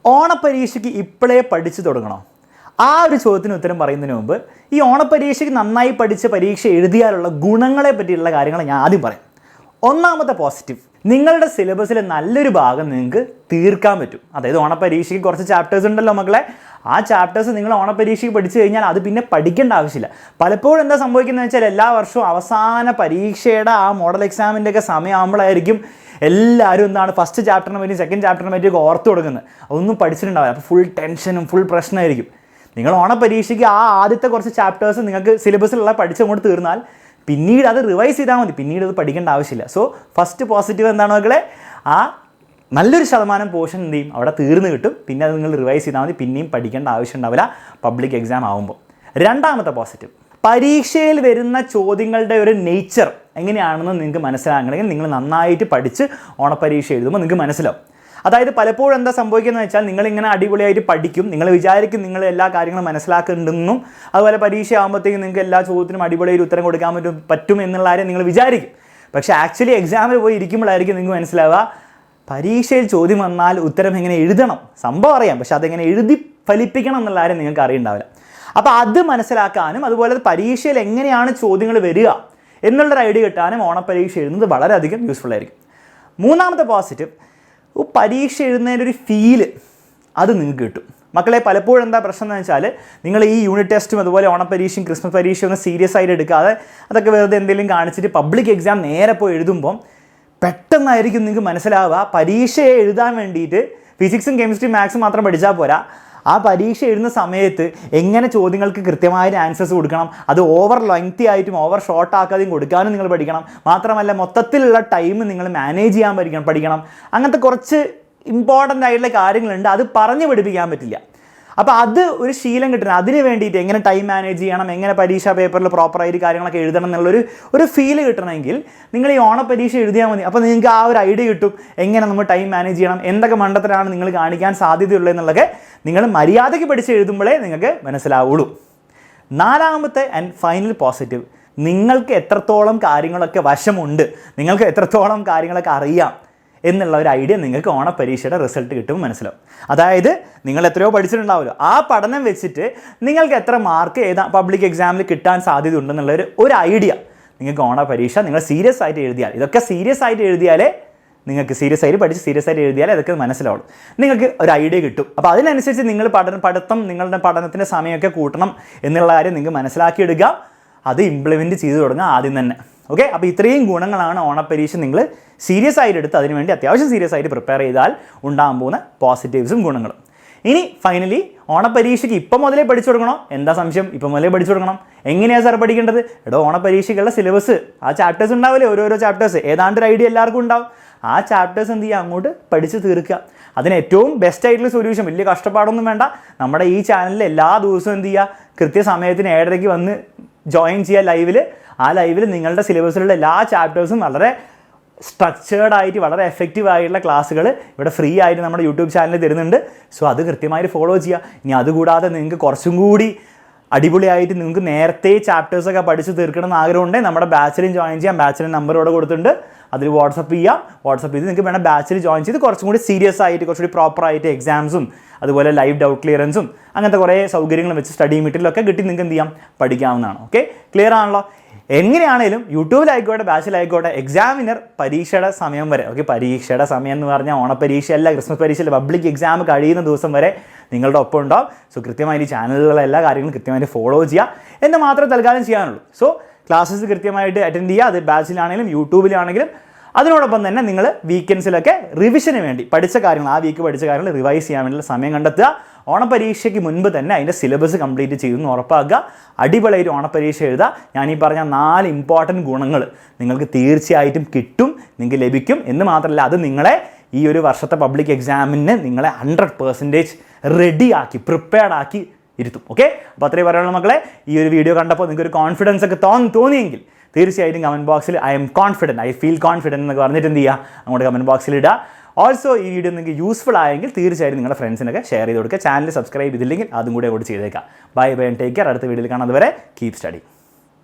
ഓണപ്പരീക്ഷയ്ക്ക് ഇപ്പോഴേ പഠിച്ചു തുടങ്ങണോ? ആ ഒരു ചോദ്യത്തിന് ഉത്തരം പറയുന്നതിന് മുമ്പ് ഈ ഓണപ്പരീക്ഷയ്ക്ക് നന്നായി പഠിച്ച പരീക്ഷ എഴുതിയാലുള്ള ഗുണങ്ങളെ പറ്റിയുള്ള കാര്യങ്ങൾ ഞാൻ ആദ്യം പറയാം. ഒന്നാമത്തെ പോസിറ്റീവ്, നിങ്ങളുടെ സിലബസിലെ നല്ലൊരു ഭാഗം നിങ്ങൾക്ക് തീർക്കാൻ പറ്റും. അതായത് ഓണപ്പരീക്ഷയ്ക്ക് കുറച്ച് ചാപ്റ്റേഴ്സ് ഉണ്ടല്ലോ മക്കളെ, ആ ചാപ്റ്റേഴ്സ് നിങ്ങൾ ഓണപ്പരീക്ഷയ്ക്ക് പഠിച്ചു കഴിഞ്ഞാൽ അത് പിന്നെ പഠിക്കേണ്ട ആവശ്യമില്ല. പലപ്പോഴും എന്താ സംഭവിക്കുന്നത് വെച്ചാൽ എല്ലാ വർഷവും അവസാന പരീക്ഷയുടെ ആ മോഡൽ എക്സാമിൻ്റെ ഒക്കെ സമയമാകുമ്പോഴായിരിക്കും എല്ലാവരും എന്താണ് ഫസ്റ്റ് ചാപ്റ്ററിനെ പറ്റി സെക്കൻഡ് ചാപ്റ്ററിനെ പറ്റിയൊക്കെ ഓർത്ത് കൊടുക്കുന്നത്. അതൊന്നും പഠിച്ചിട്ടുണ്ടാവില്ല. അപ്പോൾ ഫുൾ ടെൻഷനും ഫുൾ പ്രശ്നമായിരിക്കും. നിങ്ങൾ ഓണപ്പരീക്ഷയ്ക്ക് ആ ആദ്യത്തെ കുറച്ച് ചാപ്റ്റേഴ്സ് നിങ്ങൾക്ക് സിലബസിലുള്ള പഠിച്ചങ്ങോട്ട് തീർന്നാൽ പിന്നീട് അത് റിവൈസ് ചെയ്താൽ മതി, പിന്നീട് അത് പഠിക്കേണ്ട ആവശ്യമില്ല. സോ ഫസ്റ്റ് പോസിറ്റീവ് എന്താണ് മക്കളെ, ആ നല്ലൊരു ശതമാനം പോർഷൻ എന്ത് ചെയ്യും അവിടെ തീർന്ന് കിട്ടും. പിന്നെ അത് നിങ്ങൾ റിവൈസ് ചെയ്താൽ മതി, പിന്നെയും പഠിക്കേണ്ട ആവശ്യം ഉണ്ടാവില്ല പബ്ലിക് എക്സാം ആകുമ്പോൾ. രണ്ടാമത്തെ പോസിറ്റീവ്, പരീക്ഷയിൽ വരുന്ന ചോദ്യങ്ങളുടെ ഒരു നേച്ചർ എങ്ങനെയാണെന്ന് നിങ്ങൾക്ക് മനസ്സിലാകണമെങ്കിൽ നിങ്ങൾ നന്നായിട്ട് പഠിച്ച് ഓണപ്പരീക്ഷ എഴുതുമ്പോൾ നിങ്ങൾക്ക് മനസ്സിലാവും. അതായത് പലപ്പോഴും എന്താ സംഭവിക്കുന്നത് വെച്ചാൽ നിങ്ങളിങ്ങനെ അടിപൊളിയായിട്ട് പഠിക്കും, നിങ്ങൾ വിചാരിക്കും നിങ്ങൾ എല്ലാ കാര്യങ്ങളും മനസ്സിലാക്കുന്നുണ്ടെന്നും അതുപോലെ പരീക്ഷ ആകുമ്പോഴത്തേക്കും നിങ്ങൾക്ക് എല്ലാ ചോദ്യത്തിനും അടിപൊളിയായിട്ട് ഉത്തരം കൊടുക്കാൻ പറ്റും എന്നുള്ള കാര്യം നിങ്ങൾ വിചാരിക്കും. പക്ഷേ ആക്ച്വലി എക്സാമിൽ പോയി ഇരിക്കുമ്പോഴായിരിക്കും നിങ്ങൾക്ക് മനസ്സിലാവുക പരീക്ഷയിൽ ചോദ്യം വന്നാൽ ഉത്തരം എങ്ങനെ എഴുതണം സംഭവം അറിയാം, പക്ഷെ അതെങ്ങനെ എഴുതി ഫലിപ്പിക്കണം എന്നുള്ള കാര്യം നിങ്ങൾക്ക് അറിയുണ്ടാവില്ല. അപ്പോൾ അത് മനസ്സിലാക്കാനും അതുപോലെ പരീക്ഷയിൽ എങ്ങനെയാണ് ചോദ്യങ്ങൾ വരിക എന്നുള്ളൊരു ഐഡിയ കിട്ടാനും ഓണപ്പരീക്ഷ എഴുതുന്നത് വളരെയധികം യൂസ്ഫുൾ ആയിരിക്കും. മൂന്നാമത്തെ പോസിറ്റീവ്, പരീക്ഷ എഴുതുന്നതിൻ്റെ ഒരു ഫീല് അത് നിങ്ങൾക്ക് കിട്ടും. മക്കളെ പലപ്പോഴും എന്താ പ്രശ്നം എന്ന് വെച്ചാൽ നിങ്ങൾ ഈ യൂണിറ്റ് ടെസ്റ്റും അതുപോലെ ഓണപ്പരീക്ഷയും ക്രിസ്മസ് പരീക്ഷയും ഒന്നും സീരിയസ് ആയിട്ട് എടുക്കാതെ അതൊക്കെ വെറുതെ എന്തെങ്കിലും കാണിച്ചിട്ട് പബ്ലിക് എക്സാം നേരെ പോയി എഴുതുമ്പം പെട്ടെന്നായിരിക്കും നിങ്ങൾക്ക് മനസ്സിലാവുക പരീക്ഷയെ എഴുതാൻ വേണ്ടിയിട്ട് ഫിസിക്സും കെമിസ്ട്രിയും മാത്സും മാത്രം പഠിച്ചാൽ പോരാ, ആ പരീക്ഷ എഴുതുന്ന സമയത്ത് എങ്ങനെ ചോദ്യങ്ങൾക്ക് കൃത്യമായ ആൻസേഴ്സ് കൊടുക്കണം, അത് ഓവർ ലെങ്തി ആയിട്ടും ഓവർ ഷോർട്ട് ആക്കാതെയും കൊടുക്കാനും നിങ്ങൾ പഠിക്കണം. മാത്രമല്ല മൊത്തത്തിലുള്ള ടൈം നിങ്ങൾ മാനേജ് ചെയ്യാൻ പഠിക്കണം. അങ്ങനത്തെ കുറച്ച് ഇമ്പോർട്ടൻ്റ് ആയിട്ടുള്ള കാര്യങ്ങളുണ്ട്, അത് പറഞ്ഞു പഠിപ്പിക്കാൻ പറ്റില്ല. അപ്പോൾ അത് ഒരു ശീലം കിട്ടണം. അതിന് വേണ്ടിയിട്ട് എങ്ങനെ ടൈം മാനേജ് ചെയ്യണം, എങ്ങനെ പരീക്ഷാ പേപ്പറിൽ പ്രോപ്പറായിട്ട് കാര്യങ്ങളൊക്കെ എഴുതണം എന്നുള്ളൊരു ഫീല് കിട്ടണമെങ്കിൽ നിങ്ങൾ ഈ ഓണപ്പരീക്ഷ എഴുതിയാൽ മതി. അപ്പോൾ നിങ്ങൾക്ക് ആ ഒരു ഐഡിയ കിട്ടും എങ്ങനെ നമ്മൾ ടൈം മാനേജ് ചെയ്യണം, എന്തൊക്കെ മണ്ടത്തരാണ് നിങ്ങൾ കാണിക്കാൻ സാധ്യതയുള്ളത് എന്നുള്ളതൊക്കെ നിങ്ങൾ മര്യാദയ്ക്ക് പഠിച്ച് എഴുതുമ്പോഴേ നിങ്ങൾക്ക് മനസ്സിലാവുള്ളൂ. നാലാമത്തെ ആൻഡ് ഫൈനൽ പോസിറ്റീവ്, നിങ്ങൾക്ക് എത്രത്തോളം കാര്യങ്ങളൊക്കെ വശമുണ്ട്, നിങ്ങൾക്ക് എത്രത്തോളം കാര്യങ്ങളൊക്കെ അറിയാം എന്നുള്ള ഒരു ഐഡിയ നിങ്ങൾക്ക് ഓണപ്പരീക്ഷയുടെ റിസൾട്ട് കിട്ടുമ്പോൾ മനസ്സിലാവും. അതായത് നിങ്ങൾ എത്രയോ പഠിച്ചിട്ടുണ്ടാവുമല്ലോ, ആ പഠനം വെച്ചിട്ട് നിങ്ങൾക്ക് എത്ര മാർക്ക് പബ്ലിക് എക്സാമിൽ കിട്ടാൻ സാധ്യത ഉണ്ടെന്നുള്ള ഒരു ഐഡിയ നിങ്ങൾക്ക് ഓണപ്പരീക്ഷ നിങ്ങൾ സീരിയസ് ആയിട്ട് എഴുതിയാൽ, ഇതൊക്കെ സീരിയസ് ആയിട്ട് എഴുതിയാലേ നിങ്ങൾക്ക് സീരിയസ് ആയിട്ട് പഠിച്ച് സീരിയസ് ആയിട്ട് എഴുതിയാലേ അതൊക്കെ മനസ്സിലാവുള്ളൂ, നിങ്ങൾക്ക് ഒരു ഐഡിയ കിട്ടും. അപ്പോൾ അതിനനുസരിച്ച് നിങ്ങൾ നിങ്ങളുടെ പഠനത്തിൻ്റെ സമയമൊക്കെ കൂട്ടണം എന്നുള്ള കാര്യം നിങ്ങൾക്ക് മനസ്സിലാക്കിയെടുക്കുക, അത് ഇംപ്ലിമെൻറ്റ് ചെയ്തു തുടങ്ങുക ആദ്യം തന്നെ. ഓക്കെ, അപ്പോൾ ഇത്രയും ഗുണങ്ങളാണ് ഓണപ്പരീക്ഷ നിങ്ങൾ സീരിയസ് ആയിട്ട് എടുത്ത് അതിനുവേണ്ടി അത്യാവശ്യം സീരിയസ് ആയിട്ട് പ്രിപ്പയർ ചെയ്താൽ ഉണ്ടാകാൻ പോകുന്ന പോസിറ്റീവ്സും ഗുണങ്ങളും. ഇനി ഫൈനലി ഓണപ്പരീക്ഷയ്ക്ക് ഇപ്പം മുതലേ പഠിച്ചു തുടങ്ങണോ? എന്താ സംശയം? ഇപ്പം മുതലേ പഠിച്ചു തുടങ്ങണം. എങ്ങനെയാണ് സാർ പഠിക്കേണ്ടത്? ഓണപ്പരീക്ഷയ്ക്കുള്ള സിലബസ് ആ ചാപ്റ്റേഴ്സ് ഉണ്ടാവില്ലേ, ഓരോരോ ചാപ്റ്റേഴ്സ് ഏതാണ്ട് ഒരു ഐഡിയ എല്ലാവർക്കും ഉണ്ടാവും. ആ ചാപ്റ്റേഴ്സ് എന്ത് ചെയ്യുക, അങ്ങോട്ട് പഠിച്ച് തീർക്കുക. അതിന് ഏറ്റവും ബെസ്റ്റ് ആയിട്ടുള്ള സൊല്യൂഷൻ, വലിയ കഷ്ടപ്പാടൊന്നും വേണ്ട, നമ്മുടെ ഈ ചാനലിൽ എല്ലാ ദിവസവും എന്ത് ചെയ്യുക, കൃത്യസമയത്തിന് 7:30 വന്ന് ജോയിൻ ചെയ്യുക ലൈവിൽ. ആ ലൈവിൽ നിങ്ങളുടെ സിലബസിലുള്ള എല്ലാ ചാപ്റ്റേഴ്സും വളരെ സ്ട്രക്ചേർഡ് ആയിട്ട് വളരെ എഫക്റ്റീവ് ആയിട്ടുള്ള ക്ലാസ്സുകൾ ഇവിടെ ഫ്രീ ആയിട്ട് നമ്മുടെ യൂട്യൂബ് ചാനലിൽ തരുന്നുണ്ട്. സോ അത് കൃത്യമായിട്ട് ഫോളോ ചെയ്യുക. ഇനി അതുകൂടാതെ നിങ്ങൾക്ക് കുറച്ചും കൂടി അടിപൊളിയായിട്ട് നിങ്ങൾക്ക് നേരത്തെ ചാപ്റ്റേഴ്സൊക്കെ പഠിച്ച് തീർക്കണം എന്ന് ആഗ്രഹമുണ്ടെങ്കിൽ നമ്മുടെ ബാച്ചിലും ജോയിൻ ചെയ്യാം. ബാച്ചിലെ നമ്പർ ഇവിടെ കൊടുത്തിട്ടുണ്ട്, അതിൽ വാട്സപ്പ് ചെയ്യാം. വാട്സപ്പ് ചെയ്ത് നിങ്ങൾക്ക് വേണം ബാച്ചിൽ ജോയിൻ ചെയ്ത് കുറച്ചും കൂടി സീരിയസ് ആയിട്ട് കുറച്ചുകൂടി പ്രോപ്പറായിട്ട് എക്സാംസും അതുപോലെ ലൈവ് ഡൗട്ട് ക്ലിയറൻസും അങ്ങനത്തെ കുറേ സൗകര്യങ്ങളും വെച്ച് സ്റ്റഡി മെറ്റീരിയലൊക്കെ കിട്ടി നിങ്ങൾക്ക് എന്ത് ചെയ്യാം, പഠിക്കാവുന്നതാണ്. ഓക്കെ, ക്ലിയർ ആണല്ലോ? എങ്ങനെയാണേലും യൂട്യൂബിലായിക്കോട്ടെ ബാച്ചിലായിക്കോട്ടെ എക്സാമിനർ പരീക്ഷയുടെ സമയം വരെ, ഓക്കെ, പരീക്ഷയുടെ സമയം എന്ന് പറഞ്ഞാൽ ഓണപ്പരീക്ഷയല്ല, ക്രിസ്മസ് പരീക്ഷയല്ല, പബ്ലിക് എക്സാം കഴിയുന്ന ദിവസം വരെ നിങ്ങളുടെ ഒപ്പം ഉണ്ടാവും. സോ കൃത്യമായി ഈ ചാനലുകളിലെ എല്ലാ കാര്യങ്ങളും കൃത്യമായിട്ട് ഫോളോ ചെയ്യുക എന്ന് മാത്രമേ തൽക്കാലം ചെയ്യാനുള്ളൂ. സോ ക്ലാസ്സസ് കൃത്യമായിട്ട് അറ്റൻഡ് ചെയ്യുക, അത് ബാച്ചിലാണെങ്കിലും യൂട്യൂബിലാണെങ്കിലും. അതിനോടൊപ്പം തന്നെ നിങ്ങൾ വീക്കെൻഡ്സിലൊക്കെ റിവിഷന് വേണ്ടി പഠിച്ച കാര്യങ്ങൾ, ആ വീക്ക് പഠിച്ച കാര്യങ്ങൾ റിവൈസ് ചെയ്യാൻ വേണ്ടിയുള്ള സമയം കണ്ടെത്തുക. ഓണപ്പരീക്ഷയ്ക്ക് മുൻപ് തന്നെ അതിൻ്റെ സിലബസ് കംപ്ലീറ്റ് ചെയ്യുമെന്ന് ഉറപ്പാക്കുക. അടിപൊളിയായിട്ട് ഓണപ്പരീക്ഷ എഴുതുക. ഞാനീ പറഞ്ഞ 4 ഇമ്പോർട്ടൻറ്റ് ഗുണങ്ങൾ നിങ്ങൾക്ക് തീർച്ചയായിട്ടും കിട്ടും, നിങ്ങൾക്ക് ലഭിക്കും എന്ന് മാത്രമല്ല അത് നിങ്ങളെ ഈ ഒരു വർഷത്തെ പബ്ലിക് എക്സാമിന് നിങ്ങളെ 100% റെഡിയാക്കി പ്രിപ്പയർഡ് ആക്കി ഇരുത്തും. ഓക്കെ, അപ്പോൾ അത്രയും പറയാനുള്ള മക്കളെ. ഈ ഒരു വീഡിയോ കണ്ടപ്പോൾ നിങ്ങൾക്ക് ഒരു കോൺഫിഡൻസ് ഒക്കെ തോന്നിയെങ്കിൽ തീർച്ചയായിട്ടും കമൻറ്റ് ബോക്സിൽ I M confident, I feel confident എന്നൊക്കെ പറഞ്ഞിട്ട് എന്ത് ചെയ്യുക, അങ്ങോട്ട് കമൻറ്റ് ബോക്സിൽ ഇടുക. ഓൾസോ ഈ വീഡിയോ നിങ്ങൾക്ക് യൂസ്ഫുൾ ആയെങ്കിൽ തീർച്ചയായും നിങ്ങളുടെ ഫ്രണ്ട്സിനൊക്കെ ഷെയർ ചെയ്ത് കൊടുക്കുക. ചാനൽ സബ്സ്ക്രൈബ് ചെയ്തില്ലെങ്കിൽ അതും കൂടെ അങ്ങോട്ട് ചെയ്തേക്കാം. Bye bye, take care. അടുത്ത വീഡിയോയിൽ കാണാം. അതുവരെ കീപ് സ്റ്റഡി.